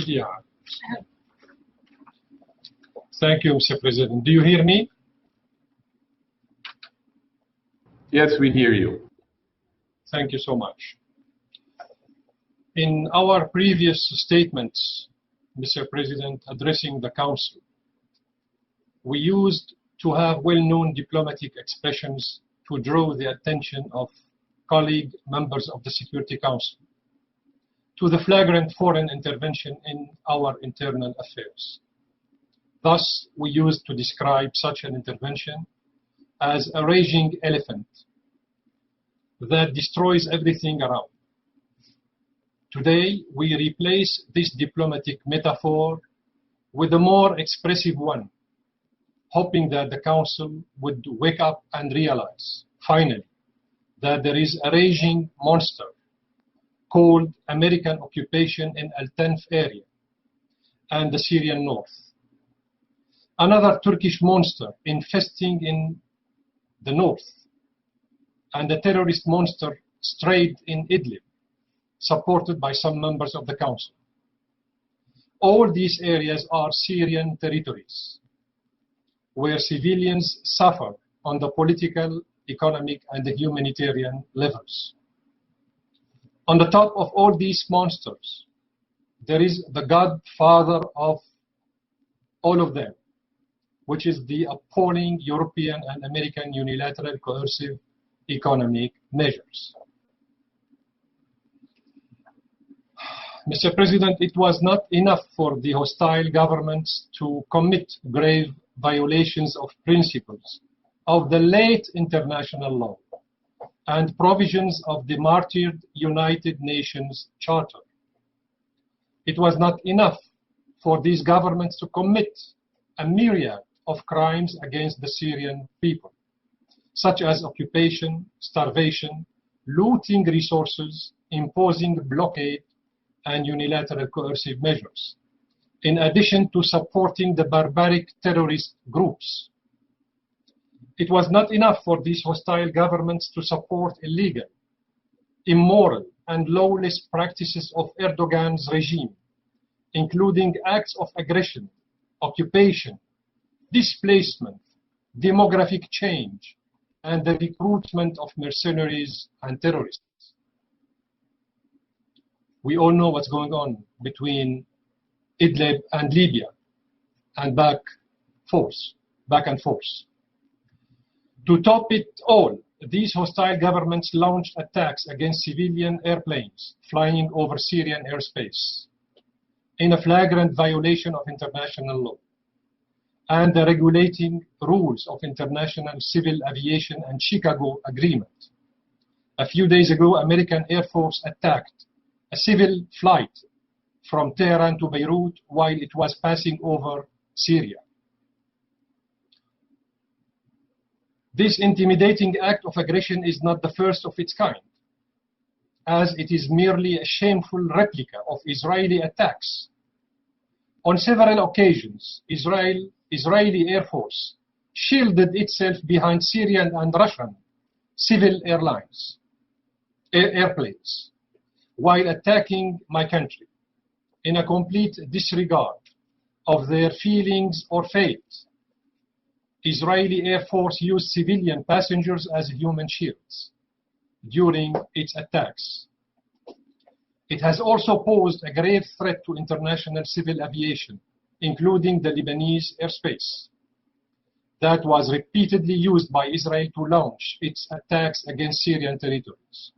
Yeah. Thank you, Mr. President. Do you hear me? Yes, we hear you. Thank you so much. In our previous statements, Mr. President, addressing the Council, we used to have well-known diplomatic expressions to draw the attention of colleague members of the Security Council to the flagrant foreign intervention in our internal affairs. Thus, we used to describe such an intervention as a raging elephant that destroys everything around. Today, we replace this diplomatic metaphor with a more expressive one, hoping that the Council would wake up and realize, finally, that there is a raging monster called American occupation in Al-Tanf area and the Syrian north. Another Turkish monster infesting in the north, and a terrorist monster strayed in Idlib, supported by some members of the Council. All these areas are Syrian territories, where civilians suffer on the political, economic, and the humanitarian levels. On the top of all these monsters, there is the godfather of all of them, which is the appalling European and American unilateral coercive economic measures. Mr. President, it was not enough for the hostile governments to commit grave violations of principles of the late international law and provisions of the martyred United Nations Charter. It was not enough for these governments to commit a myriad of crimes against the Syrian people, such as occupation, starvation, looting resources, imposing blockade, and unilateral coercive measures, in addition to supporting the barbaric terrorist groups. It was not enough for these hostile governments to support illegal, immoral, and lawless practices of Erdogan's regime, including acts of aggression, occupation, displacement, demographic change, and the recruitment of mercenaries and terrorists. We all know what's going on between Idlib and Libya, and back and forth. To top it all, these hostile governments launched attacks against civilian airplanes flying over Syrian airspace in a flagrant violation of international law and the regulating rules of international civil aviation and Chicago Agreement. A few days ago, American Air Force attacked a civil flight from Tehran to Beirut while it was passing over Syria. This intimidating act of aggression is not the first of its kind, as it is merely a shameful replica of Israeli attacks. On several occasions, Israeli Air Force shielded itself behind Syrian and Russian civil airplanes, while attacking my country in a complete disregard of their feelings or fate. Israeli Air Force used civilian passengers as human shields during its attacks. It has also posed a grave threat to international civil aviation, including the Lebanese airspace, that was repeatedly used by Israel to launch its attacks against Syrian territories.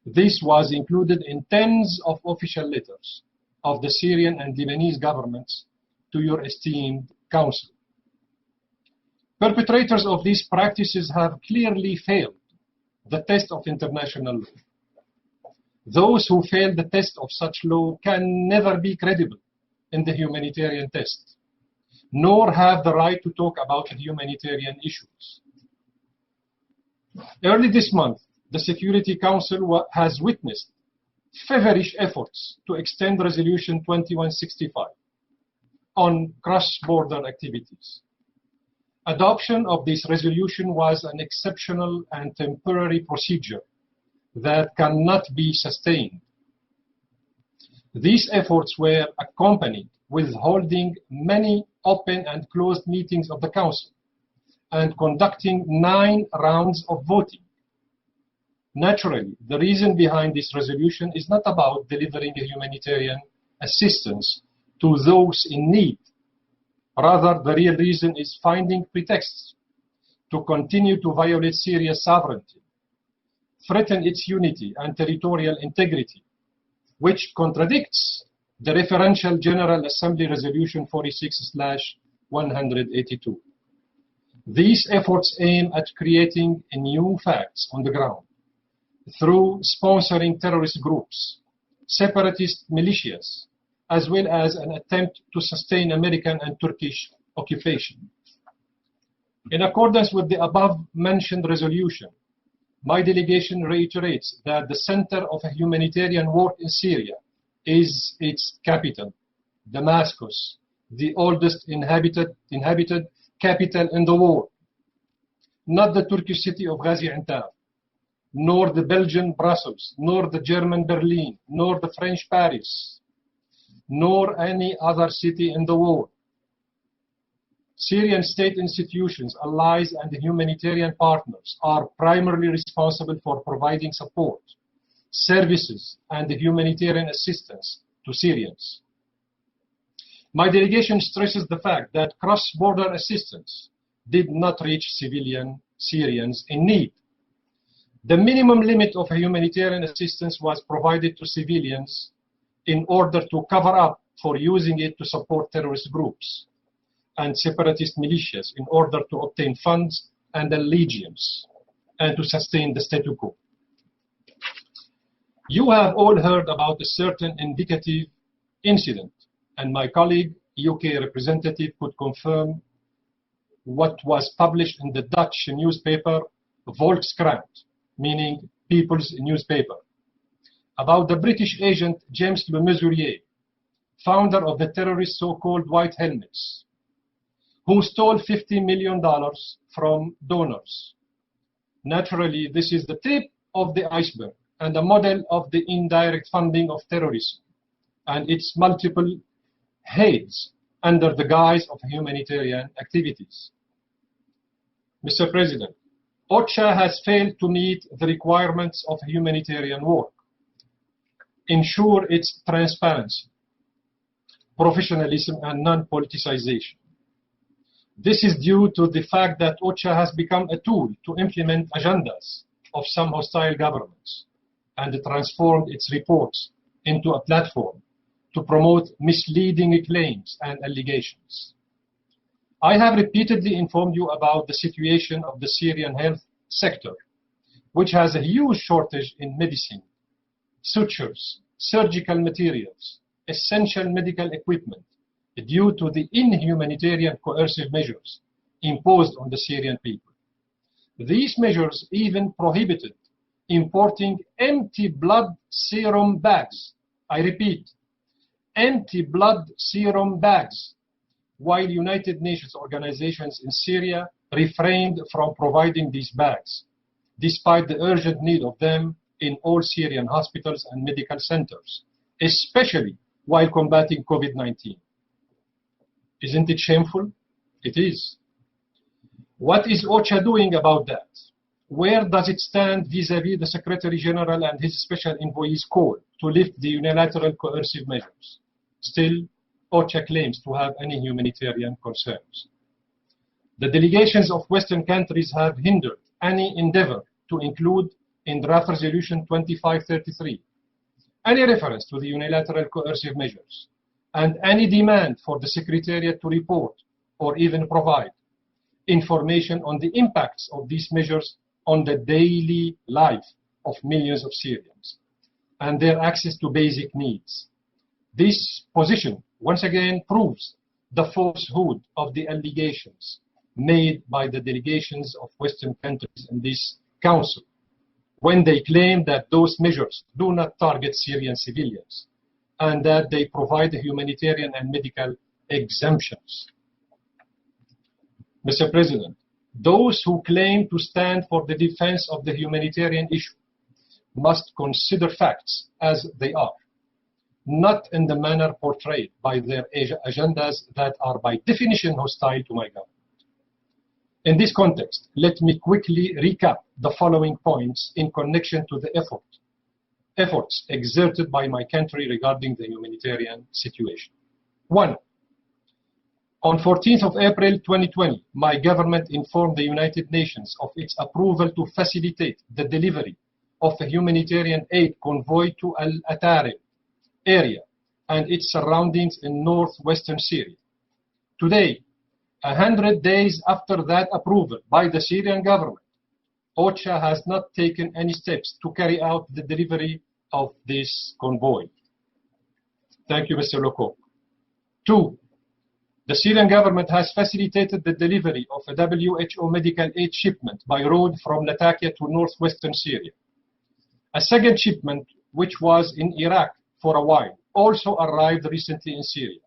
This was included in tens of official letters of the Syrian and Lebanese governments to your esteemed Council. Perpetrators of these practices have clearly failed the test of international law. Those who fail the test of such law can never be credible in the humanitarian test, nor have the right to talk about humanitarian issues. Early this month, the Security Council has witnessed feverish efforts to extend Resolution 2165 on cross-border activities. Adoption of this resolution was an exceptional and temporary procedure that cannot be sustained. These efforts were accompanied with holding many open and closed meetings of the Council and conducting 9 rounds of voting. Naturally, the reason behind this resolution is not about delivering a humanitarian assistance to those in need. Rather, the real reason is finding pretexts to continue to violate Syria's sovereignty, threaten its unity and territorial integrity, which contradicts the referential General Assembly Resolution 46/182. These efforts aim at creating new facts on the ground through sponsoring terrorist groups, separatist militias, as well as an attempt to sustain American and Turkish occupation. In accordance with the above-mentioned resolution, my delegation reiterates that the center of a humanitarian work in Syria is its capital, Damascus, the oldest inhabited capital in the world, not the Turkish city of Gaziantep, nor the Belgian Brussels, nor the German Berlin, nor the French Paris, nor any other city in the world. Syrian state institutions, allies, and humanitarian partners are primarily responsible for providing support, services, and humanitarian assistance to Syrians. My delegation stresses the fact that cross-border assistance did not reach civilian Syrians in need. The minimum limit of humanitarian assistance was provided to civilians in order to cover up for using it to support terrorist groups and separatist militias in order to obtain funds and allegiance and to sustain the status quo. You have all heard about a certain indicative incident, and my colleague, UK representative, could confirm what was published in the Dutch newspaper Volkskrant, meaning People's Newspaper, about the British agent James Le Mesurier, founder of the terrorist so-called White Helmets, who stole $50 million from donors. Naturally, this is the tip of the iceberg and a model of the indirect funding of terrorism and its multiple heads under the guise of humanitarian activities. Mr. President, OCHA has failed to meet the requirements of humanitarian work, ensure its transparency, professionalism, and non-politicization. This is due to the fact that OCHA has become a tool to implement agendas of some hostile governments and transformed its reports into a platform to promote misleading claims and allegations. I have repeatedly informed you about the situation of the Syrian health sector, which has a huge shortage in medicine, sutures, surgical materials, essential medical equipment, due to the inhumanitarian coercive measures imposed on the Syrian people. These measures even prohibited importing empty blood serum bags. I repeat, empty blood serum bags, while United Nations organizations in Syria refrained from providing these bags, despite the urgent need of them in all Syrian hospitals and medical centers, especially while combating COVID-19. Isn't it shameful? It is. What is OCHA doing about that? Where does it stand vis-à-vis the Secretary General and his special envoy's call to lift the unilateral coercive measures? Still, OCHA claims to have any humanitarian concerns. The delegations of Western countries have hindered any endeavor to include in draft resolution 2533 any reference to the unilateral coercive measures and any demand for the Secretariat to report or even provide information on the impacts of these measures on the daily life of millions of Syrians and their access to basic needs. This position once again proves the falsehood of the allegations made by the delegations of Western countries in this Council when they claim that those measures do not target Syrian civilians and that they provide humanitarian and medical exemptions. Mr. President, those who claim to stand for the defense of the humanitarian issue must consider facts as they are, not in the manner portrayed by their agendas that are by definition hostile to my government. In this context, let me quickly recap the following points in connection to the efforts exerted by my country regarding the humanitarian situation. 1. On 14th of April 2020, my government informed the United Nations of its approval to facilitate the delivery of a humanitarian aid convoy to Al-Atarib area and its surroundings in northwestern Syria. Today, 100 days after that approval by the Syrian government, OCHA has not taken any steps to carry out the delivery of this convoy. Thank you, Mr. Lecoq. 2. The Syrian government has facilitated the delivery of a WHO medical aid shipment by road from Latakia to northwestern Syria. A second shipment, which was in Iraq for a while, also arrived recently in Syria,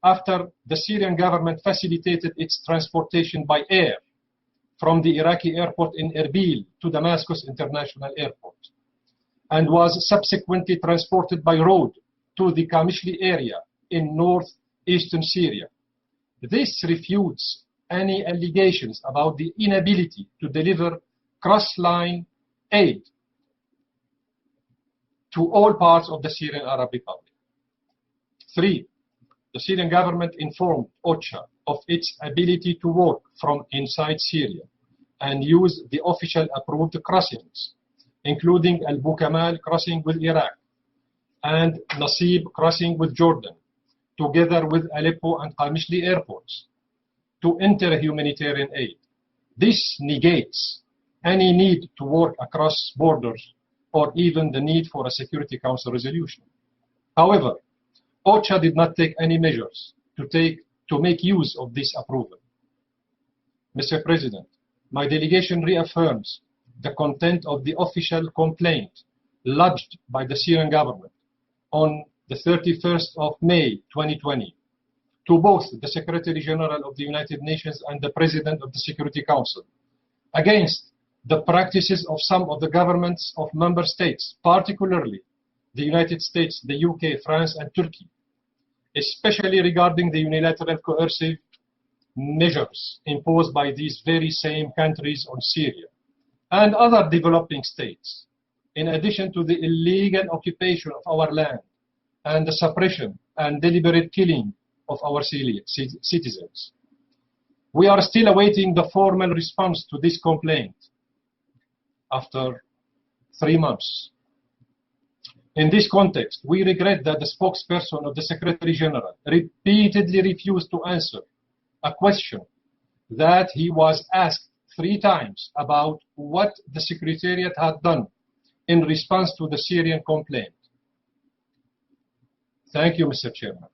after the Syrian government facilitated its transportation by air from the Iraqi airport in Erbil to Damascus International Airport, and was subsequently transported by road to the Kamishli area in northeastern Syria. This refutes any allegations about the inability to deliver cross-line aid to all parts of the Syrian Arab Republic. 3. The Syrian government informed OCHA of its ability to work from inside Syria and use the official approved crossings, including Al-Bukamal crossing with Iraq and Nasib crossing with Jordan, together with Aleppo and Kamishli airports, to enter humanitarian aid. This negates any need to work across borders or even the need for a Security Council resolution. However, OCHA did not take any measures to make use of this approval. Mr. President, my delegation reaffirms the content of the official complaint lodged by the Syrian government on the 31st of May 2020 to both the Secretary General of the United Nations and the President of the Security Council against the practices of some of the governments of member states, particularly the United States, the UK, France, and Turkey, especially regarding the unilateral coercive measures imposed by these very same countries on Syria and other developing states, in addition to the illegal occupation of our land and the suppression and deliberate killing of our citizens. We are still awaiting the formal response to this complaint after 3 months. In this context, we regret that the spokesperson of the Secretary General repeatedly refused to answer a question that he was asked 3 times about what the Secretariat had done in response to the Syrian complaint. Thank you, Mr. Chairman.